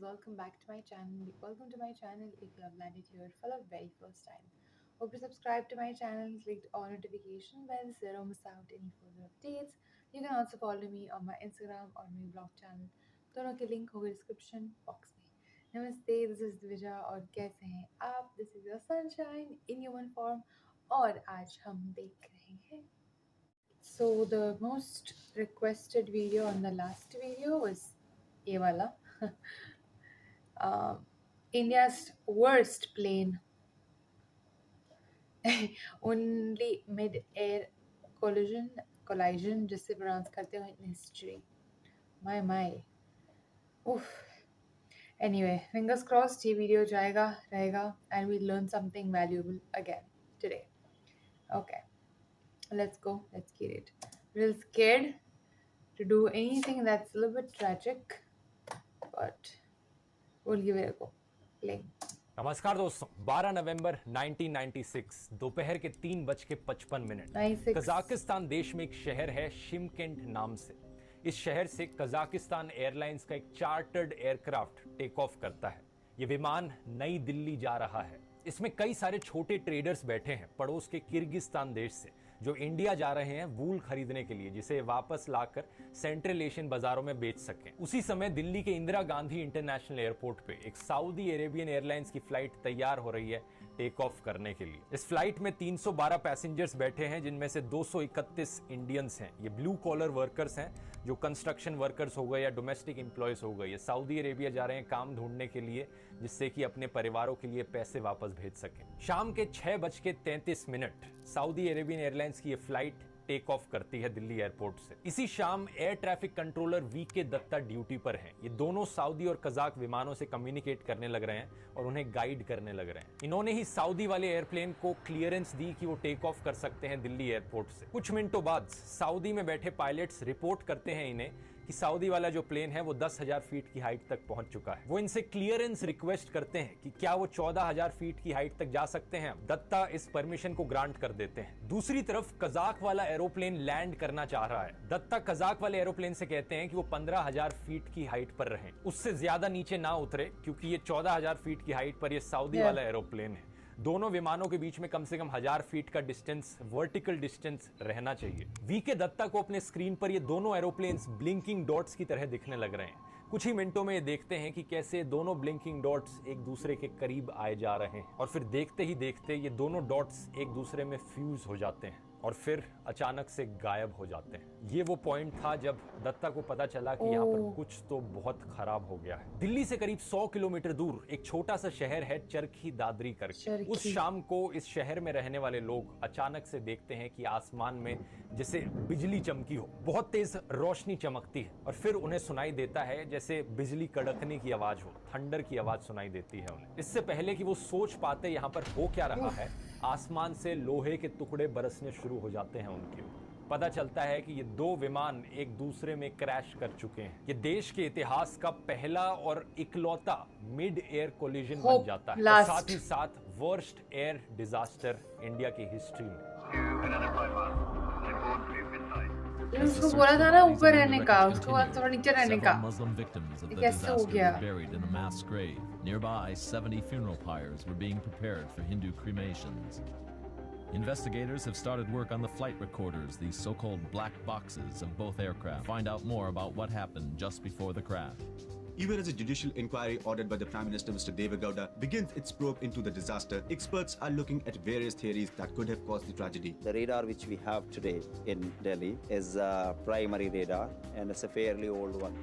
welcome back to my channel. Welcome to my channel if you have landed here for the very first time. Hope you subscribe to my channel, clicked on notification bell so you don't miss out any further updates. You can also follow me on my Instagram or my blog channel. दोनों के link होगा description box में. नमस्ते, this is Dvija और कैसे हैं आप? This is your sunshine in human form और आज हम देख रहे हैं. So the most requested video on the last video was ये वाला. India's worst plane. Only mid-air collision जिससे pronounce करते हो in history. My. Oof. Anyway, fingers crossed ये video जाएगा रहेगा and we learn something valuable again today. Okay, let's go. Let's get it. A little scared to do anything that's a little bit tragic, but we'll give it a go. Playing. नमस्कार दोस्तों, 12 नवंबर 1996 दोपहर के 3:55 Kazakhstan देश में एक शहर है Shymkent नाम से। इस शहर से कजाकिस्तान एयरलाइंस का एक चार्टर्ड एयरक्राफ्ट टेक ऑफ करता है। ये विमान नई दिल्ली जा रहा है। इसमें कई सारे छोटे ट्रेडर्स बैठे हैं पड़ोस के किर्गिस्तान देश से, जो इंडिया जा रहे हैं वूल खरीदने के लिए, जिसे वापस लाकर सेंट्रल एशियन बाजारों में बेच सकें। उसी समय दिल्ली के इंदिरा गांधी इंटरनेशनल एयरपोर्ट पे एक सऊदी अरेबियन एयरलाइंस की फ्लाइट तैयार हो रही है टेक ऑफ करने के लिए। इस फ्लाइट में 312 पैसेंजर्स बैठे हैं, जिनमें से 231 इंडियंस हैं। ये ब्लू कॉलर वर्कर्स हैं, जो कंस्ट्रक्शन वर्कर्स हो गए या डोमेस्टिक एम्प्लॉयज हो गए। ये सऊदी अरेबिया जा रहे हैं काम ढूंढने के लिए, जिससे कि अपने परिवारों के लिए पैसे वापस भेज सकें। शाम के 6:33 सऊदी अरेबियन एयरलाइंस की ये फ्लाइट टेक ऑफ करती है दिल्ली एयरपोर्ट से। इसी शाम air traffic controller V K Datta duty पर हैं। ये दोनों सऊदी और कजाक विमानों से कम्युनिकेट करने लग रहे हैं और उन्हें गाइड करने लग रहे हैं। इन्होंने ही सऊदी वाले एयरप्लेन को क्लियरेंस दी कि वो टेक ऑफ कर सकते हैं दिल्ली एयरपोर्ट से। कुछ मिनटों बाद सऊदी में बैठे पायलट्स रिपोर्ट करते हैं इन्हें कि सऊदी वाला जो प्लेन है वो 10,000 फीट की हाइट तक पहुंच चुका है। वो इनसे क्लियरेंस रिक्वेस्ट करते हैं कि क्या वो 14,000 फीट की हाइट तक जा सकते हैं। दत्ता इस परमिशन को ग्रांट कर देते हैं। दूसरी तरफ कजाक वाला एरोप्लेन लैंड करना चाह रहा है। दत्ता कजाक वाले एरोप्लेन से कहते हैं कि वो 15,000 फीट की हाइट पर रहें, उससे ज्यादा नीचे ना उतरे, क्योंकि ये 14,000 फीट की हाइट पर ये सऊदी वाला एरोप्लेन है। दोनों विमानों के बीच में कम से कम 1000 फीट का डिस्टेंस, वर्टिकल डिस्टेंस रहना चाहिए। वीके दत्ता को अपने स्क्रीन पर ये दोनों एरोप्लेन्स ब्लिंकिंग डॉट्स की तरह दिखने लग रहे हैं। कुछ ही मिनटों में ये देखते हैं कि कैसे दोनों ब्लिंकिंग डॉट्स एक दूसरे के करीब आए जा रहे हैं, और फिर देखते ही देखते ये दोनों डॉट्स एक दूसरे में फ्यूज हो जाते हैं और फिर अचानक से गायब हो जाते हैं। ये वो पॉइंट था जब दत्ता को पता चला कि यहाँ पर कुछ तो बहुत खराब हो गया है। दिल्ली से करीब 100 किलोमीटर दूर एक छोटा सा शहर है चरखी दादरी करके। उस शाम को इस शहर में रहने वाले लोग अचानक से देखते हैं कि आसमान में जैसे बिजली चमकी हो, बहुत तेज रोशनी चमकती है, और फिर उन्हें सुनाई देता है जैसे बिजली कड़कने की आवाज हो, थंडर की आवाज सुनाई देती है उन्हें। इससे पहले कि वो सोच पाते यहाँ पर हो क्या रहा है, आसमान से लोहे के टुकड़े बरसने शुरू हो जाते हैं उनके ऊपर। पता चलता है कि ये दो विमान एक दूसरे में क्रैश कर चुके हैं। ये देश के इतिहास का पहला और इकलौता मिड एयर कोलिजन बन जाता है, और साथ ही साथ वर्स्ट एयर डिजास्टर इंडिया की हिस्ट्री में। उसको बोला था ना ऊपर रहने का, उसको थोड़ा नीचे रहने का। कैसे हो गया? Nearby, 70 funeral pyres were being prepared for Hindu cremations. Investigators have started work on the flight recorders, these so-called black boxes of both aircraft, to find out more about what happened just before the crash. Even as a judicial inquiry ordered by the Prime Minister, Mr. Deve Gowda, begins its probe into the disaster, experts are looking at various theories that could have caused the tragedy. The radar which we have today in Delhi is a primary radar, and it's a fairly old one.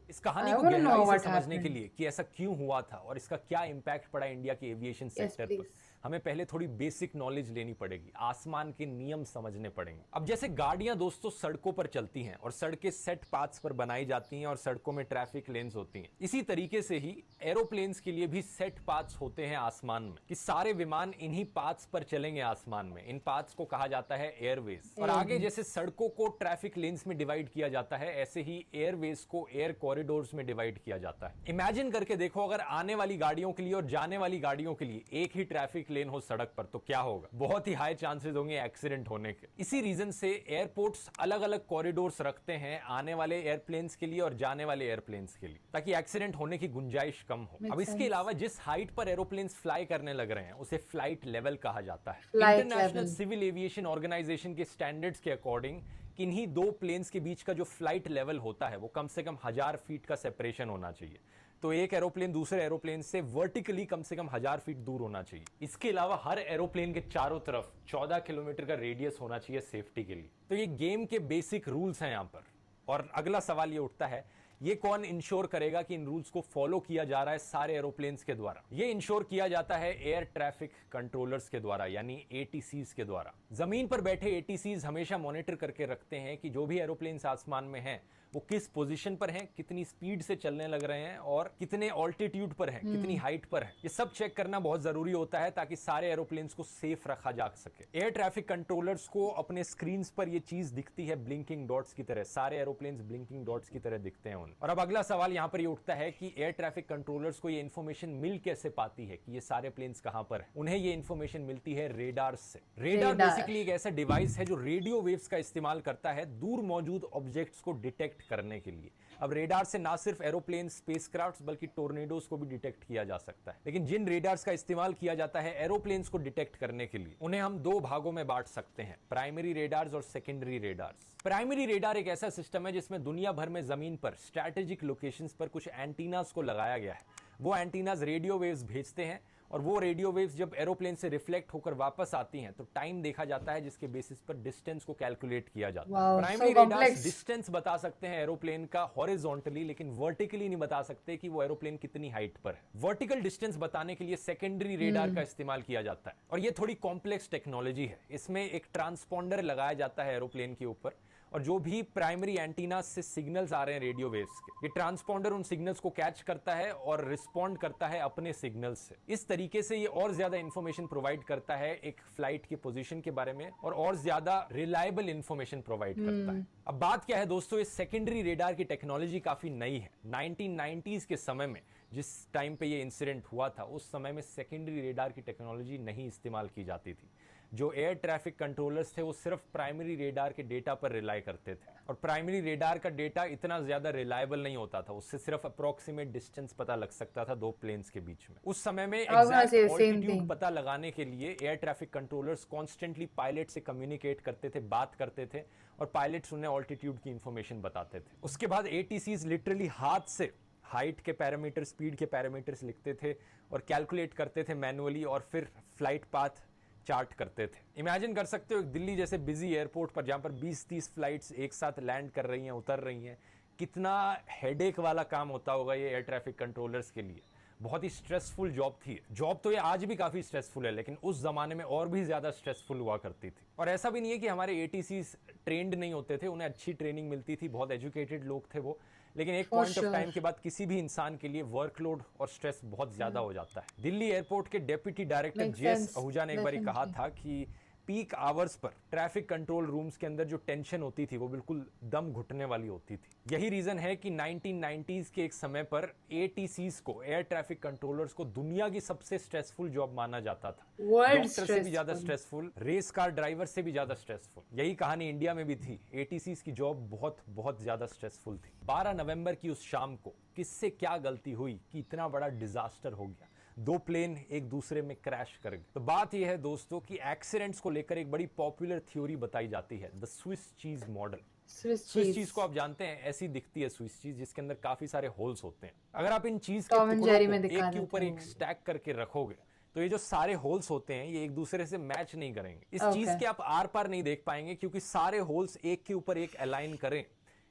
इस कहानी को गहराई से समझने के लिए कि ऐसा क्यों हुआ था और इसका क्या इम्पैक्ट पड़ा इंडिया के एविएशन सेक्टर पर, हमें पहले थोड़ी बेसिक नॉलेज लेनी पड़ेगी, आसमान के नियम समझने पड़ेंगे। अब जैसे गाड़ियां दोस्तों सड़कों पर चलती हैं और सड़कें सेट पाथ्स पर बनाई जाती हैं और सड़कों में ट्रैफिक लेन्स होती हैं, इसी तरीके से ही एरोप्लेन्स के लिए भी सेट पाथ्स होते हैं आसमान में, कि सारे विमान इन्हीं पाथ्स पर चलेंगे आसमान में। इन पाथ्स को कहा जाता है एयरवेज। और आगे जैसे सड़कों को ट्रैफिक लेन्स में डिवाइड किया जाता है, ऐसे ही एयरवेज को एयर कॉरिडोर कॉरिडोर्स में डिवाइड किया जाता है। इमेजिन करके देखो, अगर आने वाली गाड़ियों के लिए और जाने वाली गाड़ियों के लिए एक ही ट्रैफिक लेन हो सड़क पर, तो क्या होगा? बहुत ही हाई चांसेस होंगे एक्सीडेंट होने के। इसी रीजन से एयरपोर्ट्स अलग अलग कॉरिडोर्स रखते हैं आने वाले एयरप्लेन्स के लिए और जाने वाले एयरप्लेन्स के लिए, ताकि एक्सीडेंट होने की गुंजाइश कम हो। अब इसके अलावा जिस हाइट पर एरोप्लेन्स फ्लाई करने लग रहे हैं उसे फ्लाइट लेवल कहा जाता है। इंटरनेशनल सिविल एविएशन ऑर्गेनाइजेशन के स्टैंडर्ड्स के अकॉर्डिंग किन्हीं दो प्लेन्स के बीच का जो फ्लाइट लेवल होता है वो कम से कम 1000 फीट का सेपरेशन होना चाहिए। तो एक एरोप्लेन दूसरे एरोप्लेन से वर्टिकली कम से कम 1000 फीट दूर होना चाहिए। इसके अलावा हर एरोप्लेन के चारों तरफ 14 किलोमीटर का रेडियस होना चाहिए सेफ्टी के लिए। तो ये गेम के बेसिक रूल्स हैं यहाँ पर। और अगला सवाल ये उठता है, ये कौन इंश्योर करेगा कि इन रूल्स को फॉलो किया जा रहा है सारे एरोप्लेन्स के द्वारा? ये इंश्योर किया जाता है एयर ट्रैफिक कंट्रोलर्स के द्वारा, यानी एटीसीज के द्वारा। जमीन पर बैठे एटीसीज हमेशा मॉनिटर करके रखते हैं कि जो भी एरोप्लेन्स आसमान में हैं वो किस पोजीशन पर हैं, कितनी स्पीड से चलने लग रहे हैं और कितने ऑल्टीट्यूड पर हैं, कितनी हाइट पर हैं। ये सब चेक करना बहुत जरूरी होता है ताकि सारे एरोप्लेन्स को सेफ रखा जा सके। एयर ट्रैफिक कंट्रोलर्स को अपने स्क्रीन पर ये चीज दिखती है ब्लिंकिंग डॉट्स की तरह, सारे एरोप्लेन्स ब्लिंकिंग डॉट्स की तरह दिखते हैं। और अब अगला सवाल यहाँ पर ये उठता है कि एयर ट्रैफिक कंट्रोलर्स को ये इन्फॉर्मेशन मिल कैसे पाती है कि ये सारे प्लेन्स कहां पर है? उन्हें ये इन्फॉर्मेशन मिलती है रेडार से। रेडार बेसिकली एक ऐसा डिवाइस है जो रेडियो वेव्स का इस्तेमाल करता है दूर मौजूद ऑब्जेक्ट्स को डिटेक्ट करने के लिए। अब रेडार से ना सिर्फ एरोप्लेन, स्पेसक्राफ्ट्स बल्कि टोर्नेडोज को भी डिटेक्ट किया जा सकता है। लेकिन जिन रेडार्स का इस्तेमाल किया जाता है एरोप्लेन्स को डिटेक्ट करने के लिए, उन्हें हम दो भागों में बांट सकते हैं, प्राइमरी रेडार्स और सेकेंडरी रेडार्स। प्राइमरी रेडार एक ऐसा सिस्टम है जिसमें दुनिया भर में जमीन पर स्ट्रैटेजिक लोकेशंस पर कुछ एंटीनास को लगाया गया है। वो एंटीनास रेडियो वेव्स भेजते हैं और वो रेडियो वेव्स जब एरोप्लेन से रिफ्लेक्ट होकर वापस आती हैं तो टाइम देखा जाता है, जिसके बेसिस पर डिस्टेंस को कैलकुलेट किया जाता है। प्राइमरी रेडार्स डिस्टेंस बता सकते हैं एरोप्लेन का हॉरिजॉन्टली, लेकिन वर्टिकली नहीं बता सकते कि वो एरोप्लेन कितनी हाइट पर है। वर्टिकल डिस्टेंस बताने के लिए सेकेंडरी रेडार का इस्तेमाल किया जाता है और ये थोड़ी कॉम्प्लेक्स टेक्नोलॉजी है। इसमें एक ट्रांसपॉन्डर लगाया जाता है एरोप्लेन के ऊपर और जो भी प्राइमरी एंटीना से सिग्नल्स आ रहे हैं रेडियो वेव्स के, ये ट्रांसपॉन्डर उन सिग्नल्स को कैच करता है और रिस्पॉन्ड करता है अपने सिग्नल्स से। इस तरीके से ये और ज्यादा इंफॉर्मेशन प्रोवाइड करता है एक फ्लाइट की पोजीशन के बारे में और ज्यादा रिलायबल इंफॉर्मेशन प्रोवाइड करता है। अब बात क्या है दोस्तों, इस सेकेंडरी रेडार की टेक्नोलॉजी काफी नई है। 1990s के समय में जिस टाइम पे ये इंसिडेंट हुआ था, उस समय में सेकेंडरी रेडार की टेक्नोलॉजी नहीं इस्तेमाल की जाती थी। जो एयर ट्रैफिक कंट्रोलर्स थे वो सिर्फ प्राइमरी रेडार के डेटा पर रिलाई करते थे और प्राइमरी रेडार का डेटा इतना ज्यादा रिलायबल नहीं होता था, उससे सिर्फ अप्रोक्सीमेट डिस्टेंस पता लग सकता था दो प्लेन्स के बीच में। उस समय में एग्जैक्ट ऑल्टीट्यूड पता लगाने के लिए air traffic controllers constantly pilot से कम्युनिकेट करते थे, बात करते थे और पायलट्स उन्हें ऑल्टीट्यूड की इंफॉर्मेशन बताते थे। उसके बाद एटीसीज लिटरली हाथ से हाइट के पैरामीटर, स्पीड के पैरामीटर्स लिखते थे और कैलकुलेट करते थे मैनुअली और फिर फ्लाइट पाथ चार्ट करते थे। इमेजिन कर सकते हो दिल्ली जैसे बिजी एयरपोर्ट पर जहां पर 20-30 फ्लाइट्स एक साथ लैंड कर रही हैं, उतर रही हैं, कितना हेडेक वाला काम होता होगा ये एयर ट्रैफिक कंट्रोलर्स के लिए। बहुत ही स्ट्रेसफुल जॉब थी। जॉब तो ये आज भी काफी स्ट्रेसफुल है, लेकिन उस जमाने में और भी ज्यादा स्ट्रेसफुल हुआ करती थी। और ऐसा भी नहीं है कि हमारे एटीसीज ट्रेंड नहीं होते थे, उन्हें अच्छी ट्रेनिंग मिलती थी, बहुत एजुकेटेड लोग थे वो, लेकिन एक पॉइंट ऑफ टाइम के बाद किसी भी इंसान के लिए वर्कलोड और स्ट्रेस बहुत ज्यादा हो जाता है। दिल्ली एयरपोर्ट के डेप्यूटी डायरेक्टर जीएस आहूजा ने एक बार कहा था कि peak hours per traffic control rooms के अंदर जो टेंशन होती थी वो बिल्कुल दम घुटने वाली होती थी। यही रीजन है कि 1990s के एक समय पर एटीसीज को, एयर ट्रैफिक कंट्रोलर्स को दुनिया की सबसे स्ट्रेसफुल जॉब माना जाता था। डॉक्टर से भी ज्यादा स्ट्रेसफुल, रेस कार ड्राइवर से भी ज्यादा स्ट्रेसफुल। यही कहानी इंडिया में भी थी। एटीसीज की जॉब बहुत बहुत ज्यादा स्ट्रेसफुल थी। 12 नवंबर की उस शाम को किससे क्या गलती हुई कि इतना बड़ा डिजास्टर हो गया, दो प्लेन एक दूसरे में क्रैश कर गए। तो बात यह है दोस्तों कि एक्सीडेंट्स को लेकर एक बड़ी पॉपुलर थ्योरी बताई जाती है, the Swiss cheese model. Swiss cheese को आप जानते हैं, ऐसी दिखती है स्विस चीज जिसके अंदर काफी सारे होल्स होते हैं। अगर आप इन चीज के टुकड़ों को एक के ऊपर एक स्टैक करके रखोगे तो ये जो सारे होल्स होते हैं ये एक दूसरे से मैच नहीं करेंगे। इस चीज के आप आर पार नहीं देख पाएंगे क्योंकि सारे होल्स एक के ऊपर एक अलाइन करें,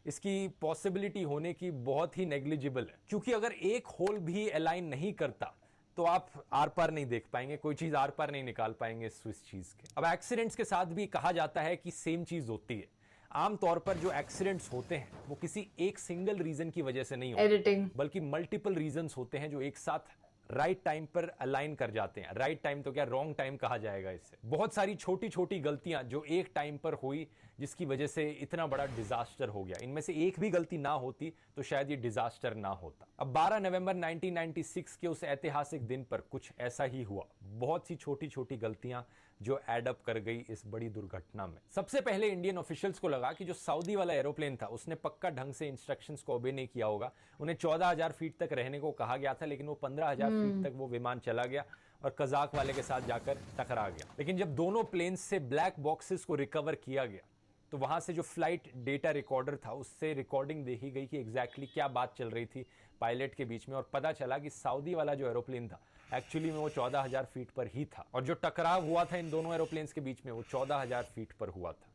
इसकी पॉसिबिलिटी होने की बहुत ही नेग्लिजिबल है। क्योंकि अगर एक होल भी अलाइन नहीं करता तो आप आर पार नहीं देख पाएंगे, कोई चीज आर पार नहीं निकाल पाएंगे स्विस चीज के। अब एक्सीडेंट्स के साथ भी कहा जाता है कि सेम चीज होती है। आमतौर पर जो एक्सीडेंट्स होते हैं वो किसी एक सिंगल रीजन की वजह से नहीं होते, बल्कि मल्टीपल रीजंस होते हैं जो एक साथ राइट टाइम पर अलाइन कर जाते हैं। राइट टाइम तो क्या, रॉन्ग टाइम कहा जाएगा इससे। बहुत सारी छोटी छोटी गलतियां जो एक टाइम पर हुई, जिसकी वजह से इतना बड़ा डिजास्टर हो गया। इनमें से एक भी गलती ना होती तो शायद ये डिजास्टर ना होता। अब 12 नवंबर 1996 के उस ऐतिहासिक दिन पर कुछ ऐसा ही हुआ। बहुत सी छोटी छोटी गलतियां जो एड अप कर गई इस बड़ी दुर्घटना में। सबसे पहले इंडियन ऑफिशियल्स को लगा कि जो सऊदी वाला एरोप्लेन था उसने पक्का ढंग से इंस्ट्रक्शंस को ओबे नहीं किया होगा। उन्हें 14,000 फीट तक रहने को कहा गया था, लेकिन वो 15,000 फीट तक वो विमान चला गया और कजाक वाले के साथ जाकर टकरा गया। लेकिन जब दोनों प्लेन से ब्लैक बॉक्सेस को रिकवर किया गया तो वहां से जो फ्लाइट डेटा रिकॉर्डर था उससे रिकॉर्डिंग देखी गई कि एग्जैक्टली क्या बात चल रही थी पायलट के बीच में, और पता चला कि सऊदी वाला जो एरोप्लेन था एक्चुअली में वो 14,000 फीट पर ही था, और जो टकराव हुआ था इन दोनों एरोप्लेन्स के बीच में वो 14,000 फीट पर हुआ था।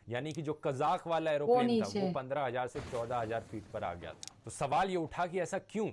यानी कि जो कजाक वाला एरोप्लेन था वो 15,000 से 14,000 फीट पर आ गया था। तो सवाल ये उठा कि ऐसा क्यों?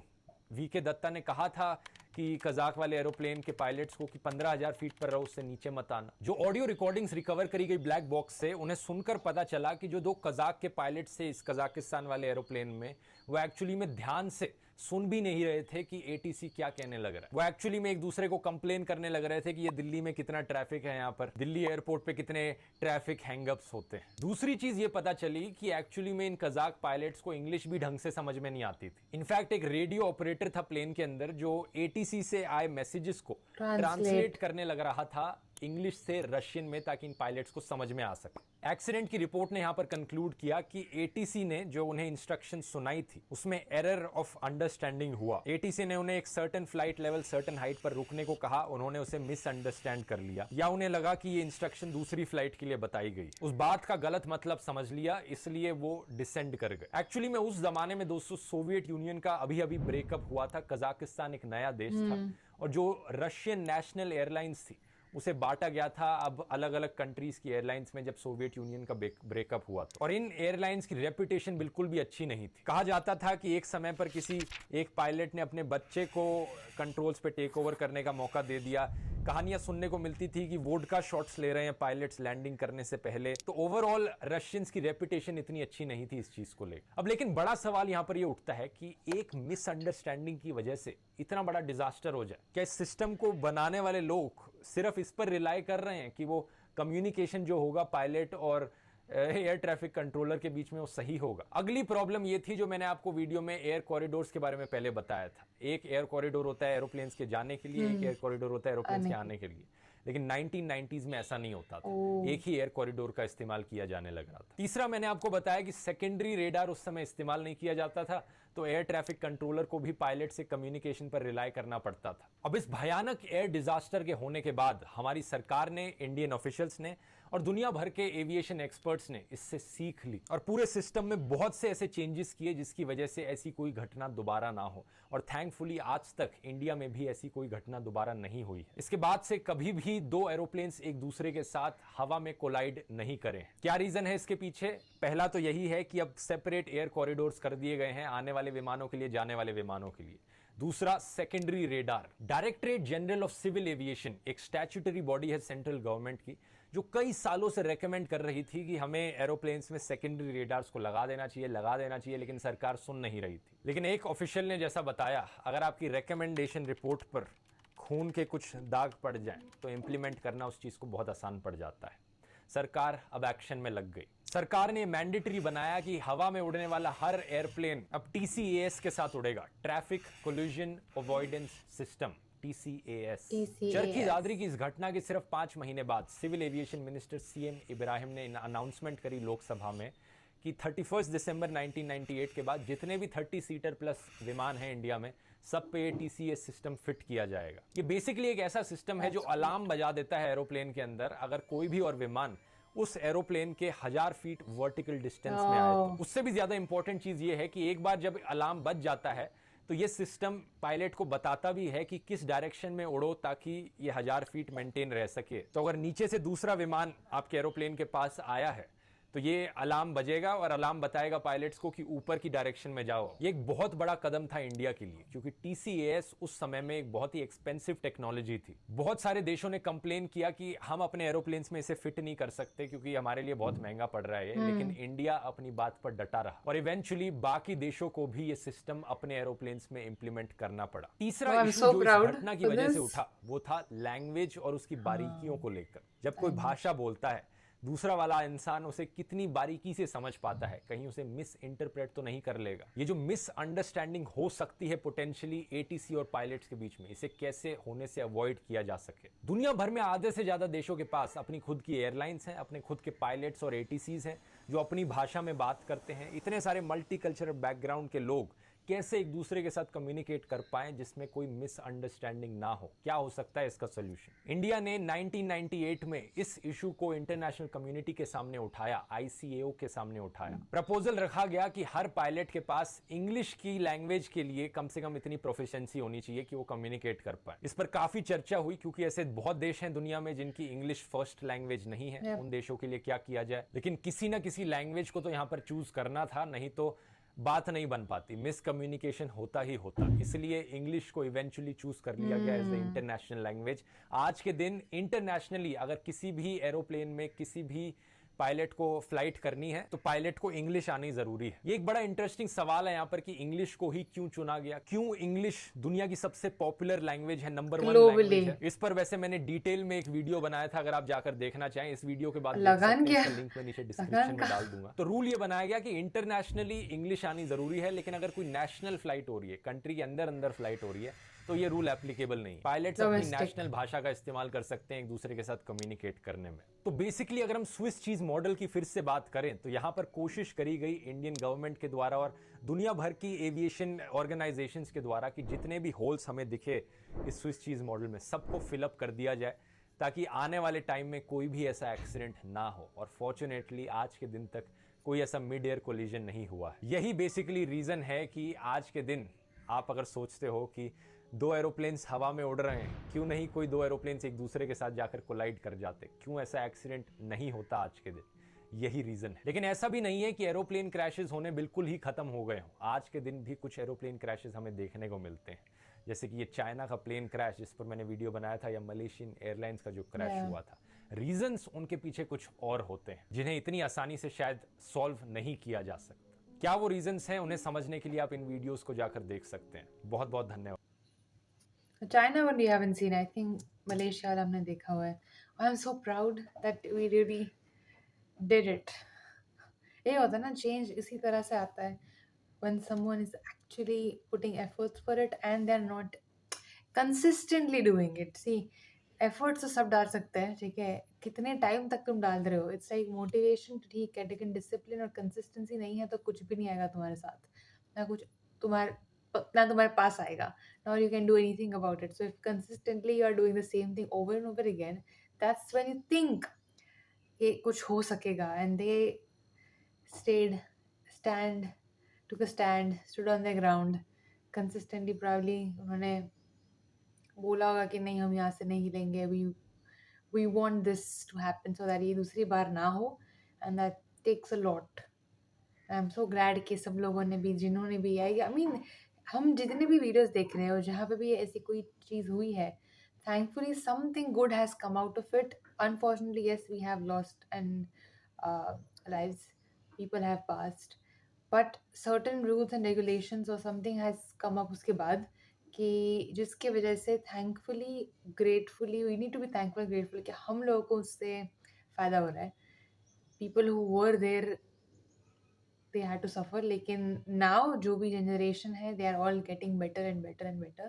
वीके दत्ता ने कहा था कि कजाक वाले एरोप्लेन के पायलट्स को कि 15,000 फीट पर रहो, उससे नीचे मत आना। जो ऑडियो रिकॉर्डिंग्स रिकवर करी गई ब्लैक बॉक्स से, उन्हें सुनकर पता चला कि जो दो कजाक के पायलट्स थे इस कजाकिस्तान वाले एरोप्लेन में, वो एक्चुअली में ध्यान से सुन भी नहीं रहे थे कि एटीसी क्या कहने लग रहा है। वो एक्चुअली में एक दूसरे को कंप्लेन करने लग रहे थे कि ये दिल्ली में कितना ट्रैफिक है, यहाँ पर दिल्ली एयरपोर्ट पे कितने ट्रैफिक हैंगअप्स होते हैं। दूसरी चीज ये पता चली कि एक्चुअली में इन कजाक पायलट्स को इंग्लिश भी ढंग से समझ में नहीं आती थी। इनफैक्ट एक रेडियो ऑपरेटर था प्लेन के अंदर जो एटीसी से आए मैसेजेस को ट्रांसलेट करने लग रहा था इंग्लिश से रशियन में, ताकि इन पायलट्स को समझ में आ सके। एक्सीडेंट की रिपोर्ट ने यहां पर कंक्लूड किया कि एटीसी ने जो उन्हें इंस्ट्रक्शन सुनाई थी उसमें एरर ऑफ अंडरस्टैंडिंग हुआ। एटीसी ने उन्हें एक certain flight level, certain height पर रुकने को कहा, उन्होंने उसे मिसअंडरस्टैंड कर लिया, या उन्हें लगा कि ये इंस्ट्रक्शन दूसरी फ्लाइट के लिए बताई गई। उस बात का गलत मतलब समझ लिया, इसलिए वो डिसेंड कर गए। एक्चुअली में उस जमाने में दोस्तों सोवियत यूनियन का अभी अभी ब्रेकअप हुआ था। कजाकिस्तान एक नया देश था और जो रशियन नेशनल एयरलाइंस थी उसे बांटा गया था अब अलग अलग कंट्रीज की एयरलाइंस में, जब सोवियत यूनियन का ब्रेकअप हुआ था। और इन एयरलाइंस की रेपुटेशन बिल्कुल भी अच्छी नहीं थी। कहा जाता था कि एक समय पर किसी एक पायलट ने अपने बच्चे को कंट्रोल्स पे टेक ओवर करने का मौका दे दिया। कहानियां सुनने को मिलती थी कि वोडका शॉट्स ले रहे हैं पायलट्स लैंडिंग करने से पहले। तो ओवरऑल रशियंस की रेपुटेशन इतनी अच्छी नहीं थी इस चीज को लेकर। अब लेकिन बड़ा सवाल यहां पर यह उठता है कि एक मिसअंडरस्टैंडिंग की वजह से इतना बड़ा डिजास्टर हो जाए, क्या इस सिस्टम को बनाने वाले लोग सिर्फ इस पर रिलाई कर रहे हैं कि वो कम्युनिकेशन जो होगा पायलट और एयर ट्रैफिक कंट्रोलर के बीच में वो सही होगा? अगली प्रॉब्लम ये थी जो मैंने आपको वीडियो में एयर कॉरिडोर्स के बारे में पहले बताया था। एक एयर कॉरिडोर होता है एरोप्लेन्स के जाने के लिए, एक एयर कॉरिडोर होता है एरोप्लेन्स के आने के लिए। लेकिन 1990s में ऐसा नहीं होता था, एक ही एयर कॉरिडोर का इस्तेमाल किया जाने लग रहा था। तीसरा मैंने आपको बताया कि सेकेंडरी रेडार उस समय इस्तेमाल नहीं किया जाता था, तो एयर ट्रैफिक कंट्रोलर को भी पायलट से कम्युनिकेशन पर रिलाई करना पड़ता था। अब इस भयानक एयर डिजास्टर के होने के बाद हमारी सरकार ने, इंडियन ऑफिशियल्स ने और दुनिया भर के एविएशन एक्सपर्ट्स ने इससे सीख ली और पूरे सिस्टम में बहुत से ऐसे चेंजेस किए जिसकी वजह से ऐसी कोई घटना दोबारा ना हो। और थैंकफुली आज तक इंडिया में भी ऐसी कोई घटना दोबारा नहीं हुई है। इसके बाद से कभी भी दो एरोप्लेन्स एक दूसरे के साथ हवा में कोलाइड नहीं करें। क्या रीजन है इसके पीछे? पहला तो यही है कि अब सेपरेट एयर कॉरिडोर्स कर दिए गए हैं आने वाले विमानों के लिए, जाने वाले विमानों के लिए। दूसरा, secondary radar. Directorate general of civil aviation एक स्टैट्यूटरी बॉडी है सेंट्रल गवर्नमेंट की, जो कई सालों से रेकमेंड कर रही थी कि हमें एरोप्लेन्स में सेकेंडरी रेडार्स को लगा देना चाहिए, लेकिन सरकार सुन नहीं रही थी। लेकिन एक ऑफिशियल ने जैसा बताया, अगर आपकी रेकमेंडेशन रिपोर्ट पर खून के कुछ दाग पड़ जाएं तो इंप्लीमेंट करना उस चीज को बहुत आसान पड़ जाता है। सरकार अब एक्शन में लग गई। सरकार ने मैंडेटरी बनाया कि हवा में उड़ने वाला हर एयरप्लेन अब TCAS के साथ उड़ेगा, traffic collision avoidance system, TCAS। Charkhi Dadri की इस घटना के सिर्फ 5 महीने बाद civil aviation minister CM Ibrahim ने अनाउंसमेंट करी लोकसभा में कि 31 दिसंबर 1998 के बाद जितने भी 30 सीटर प्लस विमान हैं इंडिया में, सब पे TCAS सिस्टम फिट किया जाएगा। ये बेसिकली एक ऐसा सिस्टम है जो अलार्म बजा देता है एरोप्लेन के अंदर अगर कोई भी और विमान उस एरोप्लेन के 1000 फीट वर्टिकल डिस्टेंस में आए तो। उससे भी ज्यादा इंपॉर्टेंट चीज ये है कि एक बार जब अलार्म बज जाता है तो ये सिस्टम पायलट को बताता भी है कि किस डायरेक्शन में उड़ो ताकि ये 1000 फीट मेंटेन रह सके। तो अगर नीचे से दूसरा विमान आपके एरोप्लेन के पास आया है तो ये अलार्म बजेगा और अलार्म बताएगा पायलट्स को कि ऊपर की डायरेक्शन में जाओ। ये एक बहुत बड़ा कदम था इंडिया के लिए, क्योंकि TCAS उस समय में एक बहुत ही एक्सपेंसिव टेक्नोलॉजी थी। बहुत सारे देशों ने कंप्लेन किया कि हम अपने एरोप्लेन्स में इसे फिट नहीं कर सकते क्योंकि हमारे लिए बहुत महंगा पड़ रहा है, लेकिन इंडिया अपनी बात पर डटा रहा और इवेंचुअली बाकी देशों को भी ये सिस्टम अपने एरोप्लेन्स में इंप्लीमेंट करना पड़ा। तीसरा इशू जो इस घटना की वजह से उठा वो था लैंग्वेज और उसकी बारीकियों को लेकर। जब कोई भाषा बोलता है, दूसरा वाला इंसान उसे कितनी बारीकी से समझ पाता है, कहीं उसे मिस इंटरप्रेट तो नहीं कर लेगा। ये जो मिस अंडरस्टैंडिंग हो सकती है पोटेंशियली ATC और पायलट्स के बीच में, इसे कैसे होने से अवॉइड किया जा सके। दुनिया भर में आधे से ज्यादा देशों के पास अपनी खुद की एयरलाइंस हैं, अपने खुद के पायलट्स और ATCs हैं जो अपनी भाषा में बात करते हैं। इतने सारे मल्टीकल्चरल बैकग्राउंड के लोग कैसे एक दूसरे के साथ कम्युनिकेट कर पाएं जिसमें कोई मिसअंडरस्टैंडिंग ना हो? क्या हो सकता है इसका सोल्यूशन? इंडिया ने 1998 में इस इशू को इंटरनेशनल कम्युनिटी के सामने उठाया, ICAO के सामने उठाया। प्रपोजल रखा गया कि हर पायलट के पास इंग्लिश की लैंग्वेज के लिए कम से कम इतनी प्रोफिशिएंसी होनी चाहिए कि वो कम्युनिकेट कर पाए। इस पर काफी चर्चा हुई क्योंकि ऐसे बहुत देश हैं दुनिया में जिनकी इंग्लिश फर्स्ट लैंग्वेज नहीं है। उन देशों के लिए क्या किया जाए, लेकिन किसी ना किसी लैंग्वेज को तो यहाँ पर चूज करना था, नहीं तो बात नहीं बन पाती, मिसकम्युनिकेशन होता ही होता। इसलिए इंग्लिश को इवेंचुअली चूज कर लिया गया एज ए इंटरनेशनल लैंग्वेज। आज के दिन इंटरनेशनली अगर किसी भी एरोप्लेन में किसी भी पायलट को फ्लाइट करनी है तो पायलट को इंग्लिश आनी जरूरी है। ये एक बड़ा इंटरेस्टिंग सवाल है यहाँ पर कि इंग्लिश को ही क्यों चुना गया, क्यों इंग्लिश दुनिया की सबसे पॉपुलर लैंग्वेज है, नंबर 1 लैंग्वेज है। इस पर वैसे मैंने डिटेल में एक वीडियो बनाया था, अगर आप जाकर देखना चाहें इस वीडियो के बाद लिंक में नीचे डिस्क्रिप्शन में डाल दूंगा। तो रूल ये बनाया गया कि इंटरनेशनली इंग्लिश आनी जरूरी है, लेकिन अगर कोई नेशनल फ्लाइट हो रही है, कंट्री के अंदर फ्लाइट हो रही है, तो ये रूल एप्लीकेबल नहीं। पायलट्स अपनी नेशनल भाषा का इस्तेमाल कर सकते हैं एक दूसरे के साथ कम्युनिकेट करने में। तो बेसिकली अगर हम स्विस चीज मॉडल की फिर से बात करें तो यहाँ पर कोशिश करी गई इंडियन गवर्नमेंट के द्वारा और दुनिया भर की एविएशन ऑर्गेनाइजेशंस के द्वारा कि जितने भी होल्स हमें दिखे इस स्विस चीज मॉडल में सबको फिलअप कर दिया जाए, ताकि आने वाले टाइम में कोई भी ऐसा एक्सीडेंट ना हो। और फॉर्चुनेटली आज के दिन तक कोई ऐसा मिड एयर कोलिजन नहीं हुआ। यही बेसिकली रीजन है कि आज के दिन आप अगर सोचते हो कि 2 एरोप्लेन्स हवा में उड़ रहे हैं, क्यों नहीं कोई 2 एरोप्लेन्स एक दूसरे के साथ जाकर कोलाइड कर जाते, क्यों ऐसा एक्सीडेंट नहीं होता आज के दिन? यही रीजन है। लेकिन ऐसा भी नहीं है कि एरोप्लेन क्रैशेस होने बिल्कुल ही खत्म हो गए हों। आज के दिन भी कुछ एरोप्लेन क्रैशेस हमें देखने को मिलते हैं, जैसे कि ये चाइना का प्लेन क्रैश जिस पर मैंने वीडियो बनाया था, या मलेशियन एयरलाइंस का जो क्रैश हुआ था। रीजंस उनके पीछे कुछ और होते हैं जिन्हें इतनी आसानी से शायद सॉल्व नहीं किया जा सकता। क्या वो रीजंस हैं, उन्हें समझने के लिए आप इन वीडियोस को जाकर देख सकते हैं। बहुत बहुत धन्यवाद। China one we haven't seen. I think Malaysia वाला हमने देखा हुआ है. I'm so proud that we really did it. ये होता है ना, change इसी तरह से आता है when someone is actually putting efforts for it and they're not consistently doing it. See, efforts तो सब डाल सकते हैं, ठीक है, कितने टाइम तक तुम डाल रहे हो, it's like motivation तो ठीक है, लेकिन discipline और consistency नहीं है तो कुछ भी नहीं आएगा तुम्हारे साथ, ना कुछ तुम्हारे पास आएगा, nor you can do anything about it. So if consistently you are doing the same thing over and over again, that's when you think कि कुछ हो सकेगा. And they took a stand, stood on their ground consistently. Probably उन्होंने बोला होगा कि नहीं, हम यहाँ से नहीं हिलेंगे, we want this to happen so that ये दूसरी बार ना हो, and that takes a lot. I'm so glad कि सब लोगों ने भी, जिन्होंने भी, I mean हम जितने भी वीडियोस देख रहे हो जहाँ पे भी ऐसी कोई चीज़ हुई है, thankfully something good has come out of it. Unfortunately, yes, we have lost and lives, people have passed, but certain rules and regulations or something has come up उसके बाद कि जिसके वजह से thankfully, gratefully, we need to be thankful and grateful कि हम लोगों को उससे फ़ायदा हो रहा है. People who were there, they had to suffer, लेकिन now जो भी generation है, they are all getting better and better and better,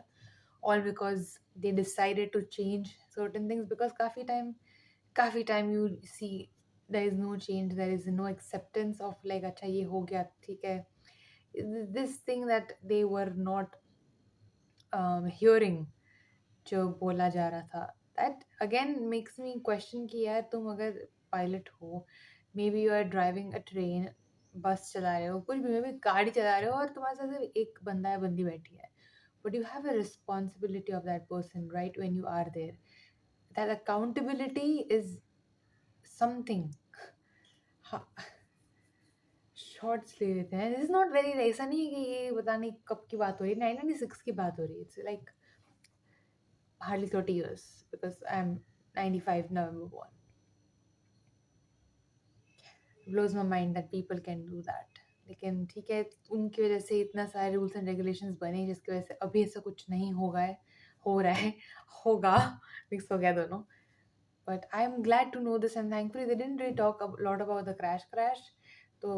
all because they decided to change certain things. Because काफ़ी time you see there is no change, there is no acceptance of like अच्छा ये हो गया, ठीक है, this thing that they were not hearing जो बोला जा रहा था. That again makes me question कि यार तुम अगर pilot हो, maybe you are driving a train, बस चला रहे हो, कुछ भी गाड़ी चला रहे हो, और तुम्हारे साथ सिर्फ एक बंदा या बंदी बैठी है, but you have a responsibility of that person right when you are there. That accountability is something. हाँ, शॉर्ट्स ले लेते हैं. दिस इज नॉट वेरी, ऐसा नहीं है कि ये पता नहीं कब की बात हो रही है. 1996 की बात हो रही है. It's like hardly 30 years because I'm 95 November born. It blows my mind that people can do that. लेकिन ठीक है, उनकी वजह से इतना सारे रूल्स एंड रेगुलेशंस बने जिसकी वजह से अभी ऐसा कुछ नहीं होगा है, हो रहा है, होगा, मिक्स हो गया दोनों. But I'm glad to know this, and thankfully they didn't really talk a lot about the crash. तो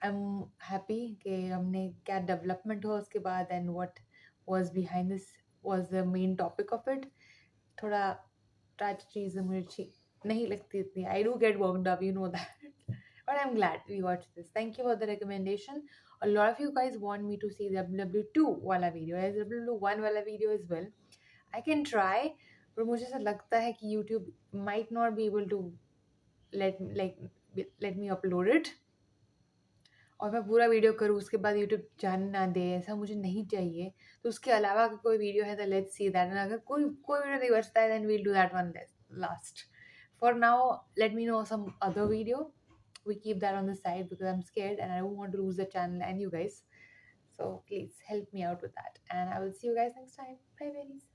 I'm happy कि हमने क्या डेवलपमेंट हुआ उसके बाद and what was behind this was the main topic of it. थोड़ा trench चीज़ें मुझे ठीक नहीं लगती इतनी. I do get worked up, you know that. But I'm glad we watched this. Thank you for the recommendation. A lot of you guys want me to see the WW2 वाला video. There's WW1 वाला video as well. I can try, but मुझे ऐसा लगता है कि YouTube might not be able to let me upload it. और मैं पूरा वीडियो करूँ उसके बाद यूट्यूब जाने ना दे, ऐसा मुझे नहीं चाहिए. तो उसके अलावा अगर कोई वीडियो है तो लेट्स सी दैट. एंड अगर कोई वीडियो नहीं बचता है then we'll do that one last. For now let me know some other video. We keep that on the side because I'm scared and I don't want to lose the channel and you guys. So please help me out with that. And I will see you guys next time. Bye, babies.